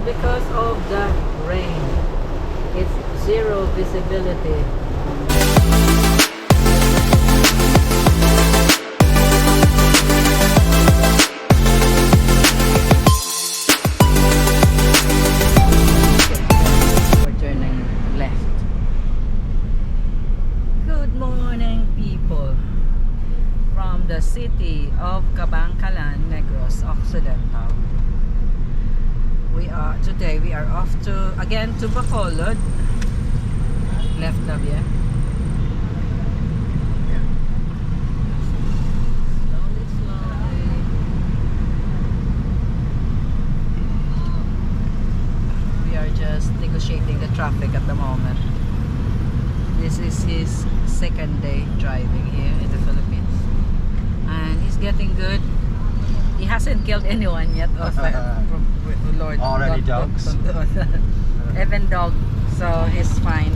because of the rain. It's zero visibility. We're turning left. Good morning, people. From the city of Kabankalan, Negros Occidental. Today we are off to Bacolod. Left now, yeah. Slowly. We are just negotiating the traffic at the moment. This is his second day driving here in the Philippines, and he's getting good. He hasn't killed anyone yet. Lord, or any dogs. Even dog, so he's fine.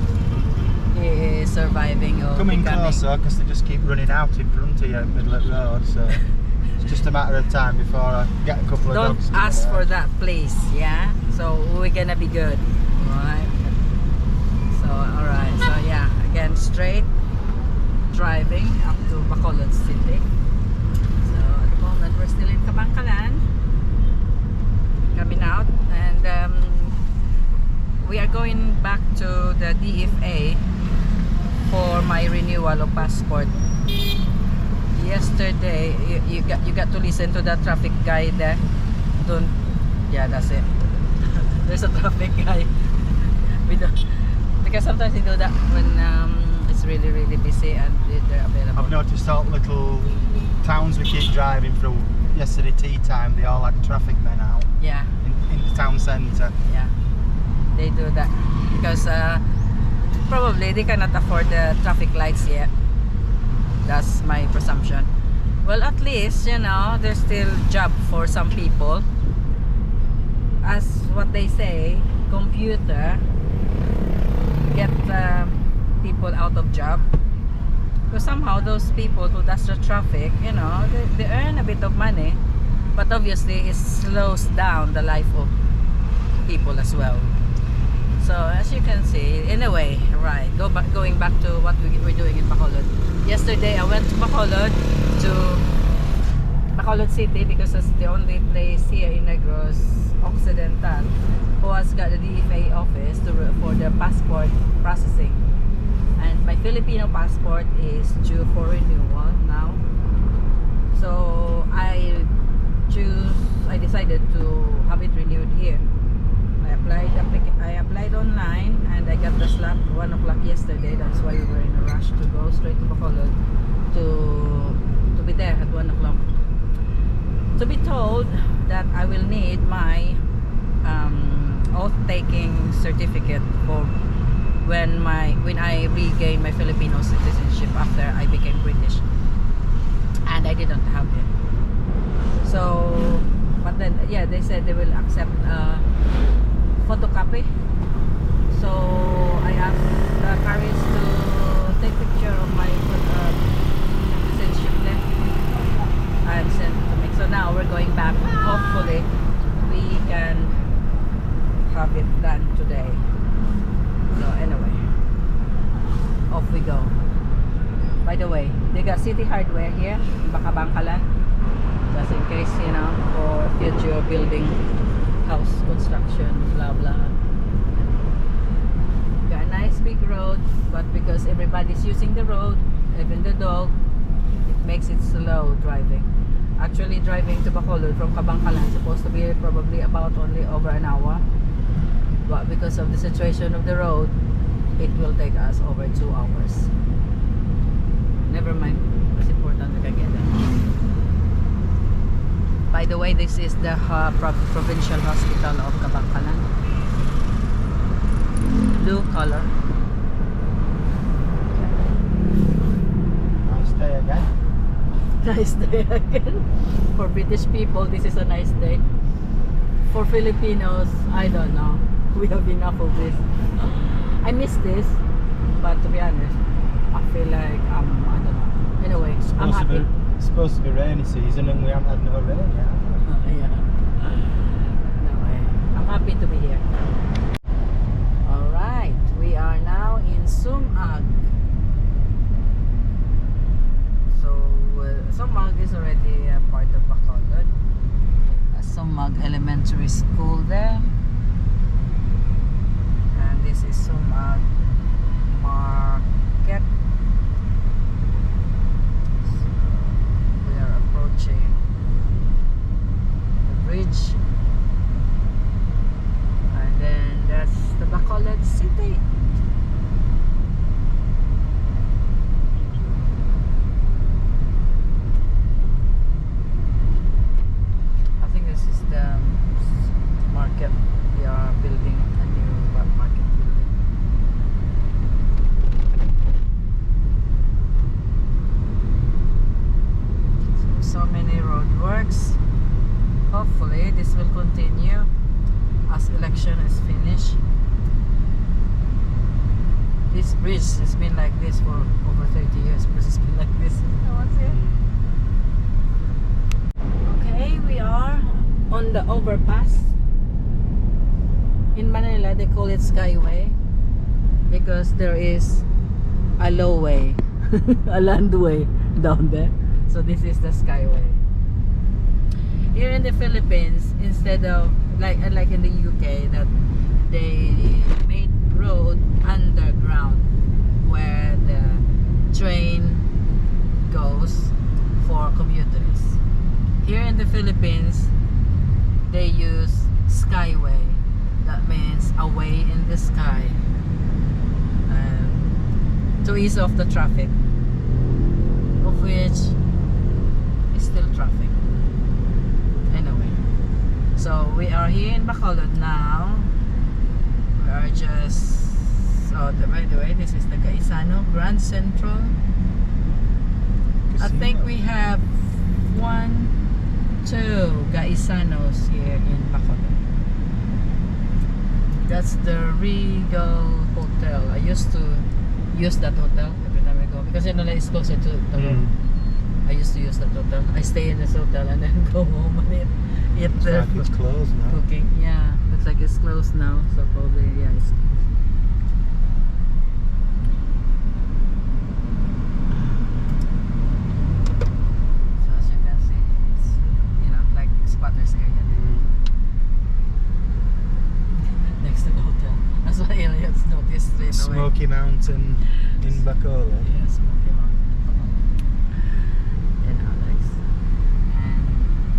He is surviving. Coming closer because they just keep running out in front of you in the middle of the road. So it's just a matter of time before I get a couple of dogs. Don't ask for that, please. Yeah. So we're gonna be good. Alright. So alright. So yeah. Again, straight driving up to Bacolod City. We're still in Kabankalan, coming out, and we are going back to the DFA for my renewal of passport. Yesterday, you got to listen to the traffic guy there. Yeah, that's it. There's a traffic guy. Because sometimes they do that when it's really busy and they're available. I've noticed all little towns we keep driving through. Yesterday tea time, they all had traffic men out. Yeah. In the town centre. Yeah. They do that because probably they cannot afford the traffic lights yet. That's my presumption. Well, at least, you know, there's still job for some people. As what they say, computer get people out of job. Because somehow those people who does the traffic, you know, they earn a bit of money, but obviously it slows down the life of people as well. So as you can see, anyway, right, going back to what we're doing in Bacolod. Yesterday I went to Bacolod City because it's the only place here in Negros Occidental who has got a DFA office for the passport processing. And my Filipino passport is due for renewal now. So I decided to have it renewed here. I applied online and I got the slot 1 o'clock yesterday. That's why we were in a rush to go straight to Bacolod to be there at 1 o'clock. To be told that I will need my oath-taking certificate for when I regained my Filipino citizenship after I became British, and I didn't have it. So, but then yeah, they said they will accept photocopy. So I asked the couriers to take picture of my citizenship there and send it to me. So now we're going back. Hopefully, we can have it done today. So anyway, off we go. By the way, they got City Hardware here in Kabankalan, just in case, you know, for future building, house construction, blah blah. Got a nice big road, but because everybody's using the road, even the dog, it makes it slow driving. Actually, driving to Bacolod from Kabankalan is supposed to be probably about only over an hour. But because of the situation of the road, it will take us over 2 hours. Never mind, it's important we can get there. By the way, this is the provincial hospital of Kabankalan. Blue color. Nice day again. Nice day again. For British people, this is a nice day. For Filipinos, I don't know. We have enough of this. I miss this, but to be honest, I feel like I don't know. Anyway, I'm happy. It's supposed to be rainy season and we haven't had no rain yet. Yeah. Anyway, I'm happy to be here. Sumag Elementary School there. And this is Sumag Market. So we are approaching the bridge. And then that's the Bacolod city. I think this is the market. They are building a new market building. So many roadworks. Hopefully this will continue as election is finished. This bridge has been like this for over 30 years because it's been like this. Okay, we are on the overpass. In Manila they call it Skyway because there is a low way, a landway down there. So this is the Skyway. Here in the Philippines, instead of like in the UK, that they made road underground where the train goes for commuters. Here in the Philippines, they use Skyway. That means a way in the sky, to ease off the traffic, of which is still traffic. Anyway, so we are here in Bacolod now. We are just, by the way, this is the Gaisano Grand Central. Casino. I think we have 1, 2 Gaisanos here in Bacolod. That's the Regal Hotel. I used to use that hotel every time I go because you know it's closer to the road. I used to use that hotel. I stay in this hotel and then go home and eat the Like it's closed now. cooking. Yeah, looks like it's closed now. So probably it's so as you can see, it's like squatters area next to the hotel. That's what aliens noticed straight away. Smoky Mountain in Bacolod. Yeah, Smoky Mountain.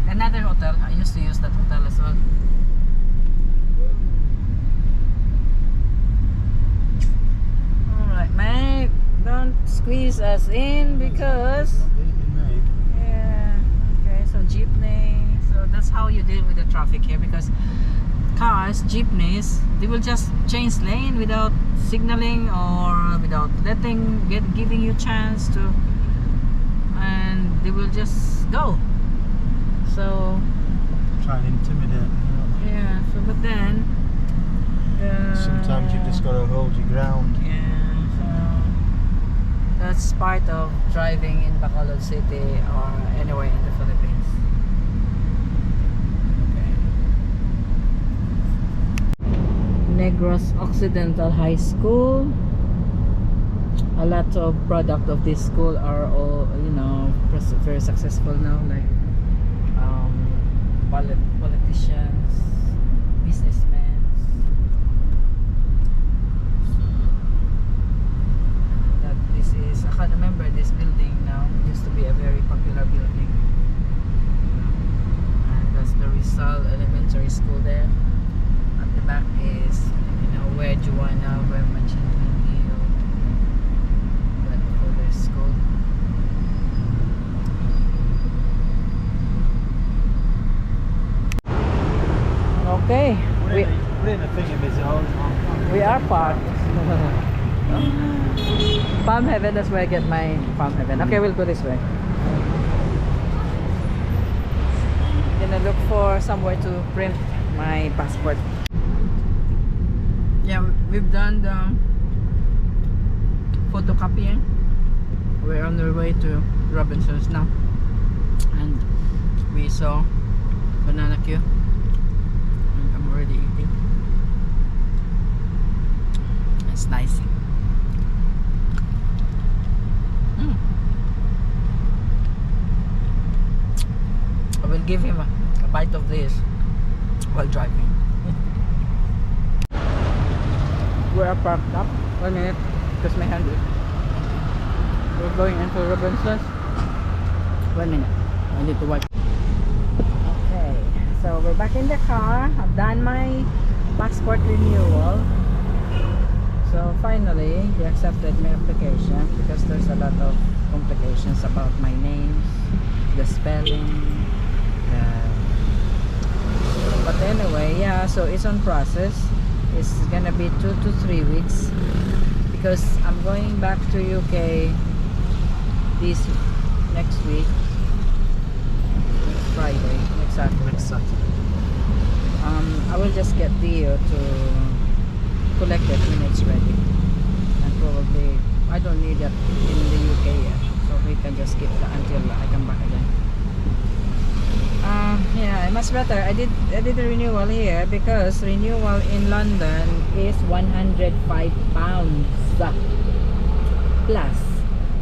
And another hotel, I used to use that hotel as well. Alright, mate, don't squeeze us in because yeah, okay, so jeepney, so that's how you deal with the traffic here because cars, jeepneys, they will just change lane without signaling or without giving you chance to, and they will just go. So Try and intimidate. yeah, so but then Sometimes you've just got to hold your ground. yeah, so that's part of driving in Bacolod City or anywhere in the Philippines. Negros Occidental High School. A lot of product of this school are all very successful now, like politicians, businessmen. That this is, I can't remember this building now. It used to be a very popular building. And that's the Rizal Elementary School there. At the back is where Joanna were mentioned for their school. Okay, We're in a thing of his own. we are parked. Palm Heaven, that's where I get my Palm Heaven. Okay, we'll go this way. Gonna look for somewhere to print my passport. Yeah, we've done the photocopying. We're on our way to Robinson's now, and we saw banana queue, and I'm already eating. It's nice. I will give him a bite of this. while driving. We are parked up. 1 minute, because my hand is. We're going into Robinson's. 1 minute. I need to wipe. Okay, so we're back in the car. I've done my passport renewal. So finally, they accepted my application because there's a lot of complications about my names, the spelling. But anyway, yeah, so it's on process. It's gonna be 2 to 3 weeks because I'm going back to UK this next week, next Friday, next Saturday. Next Saturday. I will just get Dio to collect it when it's ready, and probably I don't need it in the UK yet, so we can just keep that until I come back again. Yeah, much better. I did a renewal here because renewal in London is £105 plus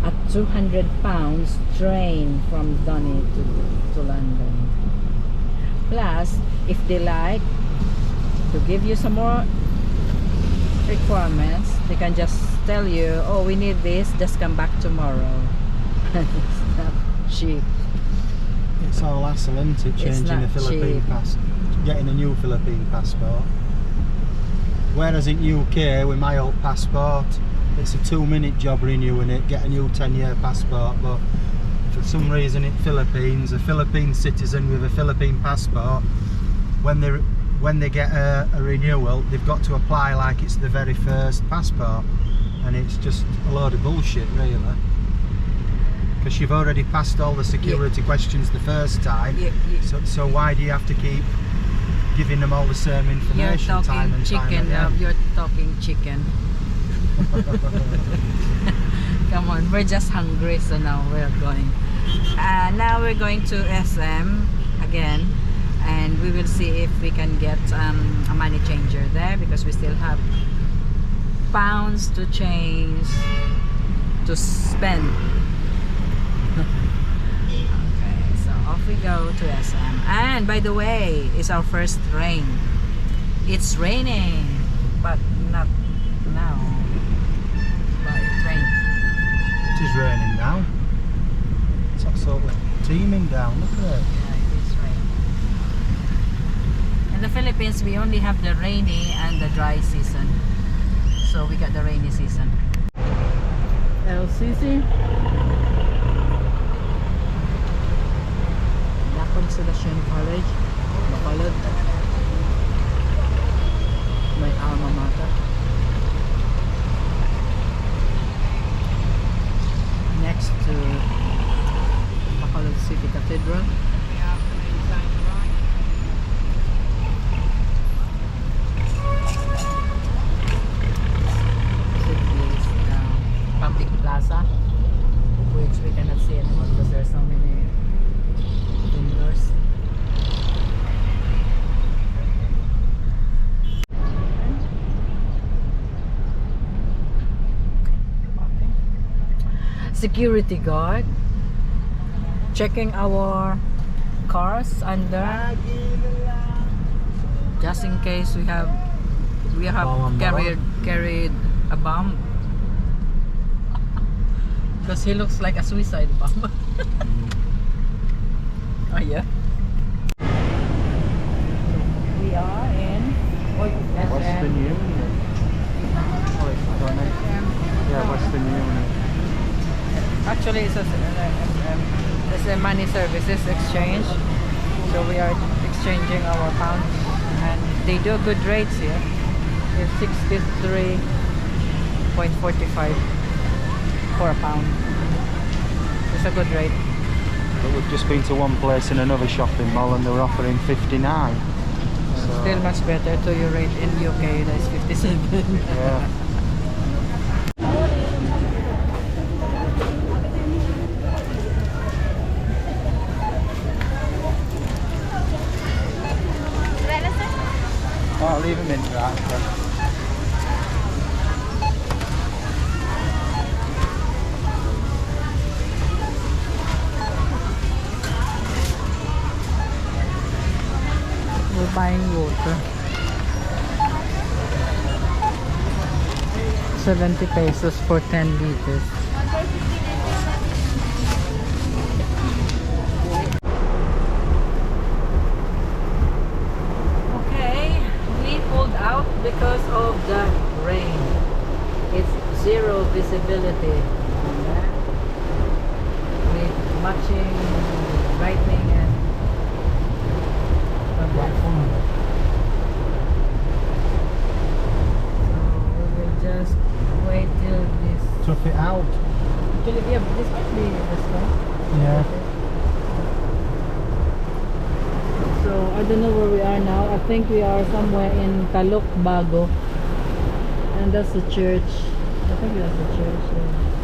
a £200 train from Donny to London. Plus, if they like to give you some more requirements, they can just tell you, oh, we need this, just come back tomorrow. It's not cheap. It's all hassle, isn't it? Changing a Philippine getting a new Philippine passport. Whereas in UK, with my old passport, it's a 2-minute job renewing it, get a new 10-year passport. But for some reason in Philippines, a Philippine citizen with a Philippine passport, when they get a renewal, they've got to apply like it's the very first passport, and it's just a load of bullshit, really. Because you've already passed all the security questions the first time, so why do you have to keep giving them all the same information time and time again? You're talking chicken. Come on, we're just hungry, so now we're going. Now we're going to SM again, and we will see if we can get a money changer there, because we still have pounds to change, to spend. Okay, so off we go to SM. And by the way, it's our first rain. It's raining, but not now. But it's raining. It is raining now. It's absolutely teeming down. Look at it. Yeah, it is raining. In the Philippines, we only have the rainy and the dry season. So we got the rainy season. LCC. Constellation College, Bacolod, my alma mater. Next to Bacolod City Cathedral. This is public plaza, which we cannot see anymore because there are so many windows. Security guard checking our cars under, just in case we have carried a bomb, because he looks like a suicide bomb. Oh yeah. We are in Western Union. Yeah, Western Union. Actually, it's a money services exchange. So we are exchanging our pounds, and they do good rates here. It's 63.45 for a pound. It's a good rate. But we've just been to one place in another shopping mall and they were offering 59. So still much better to your rate in UK, that's 57. Yeah. Oh, leave them in, right? We're buying water. 70 pesos for 10 liters. Okay, we pulled out because of the rain. It's zero visibility. With matching lightning and platform. So we will just wait till this. Tough it out. Actually, yeah, this might be this one. Yeah. So I don't know where we are now. I think we are somewhere in Talok Bago, and that's the church. I think that's the church. Yeah.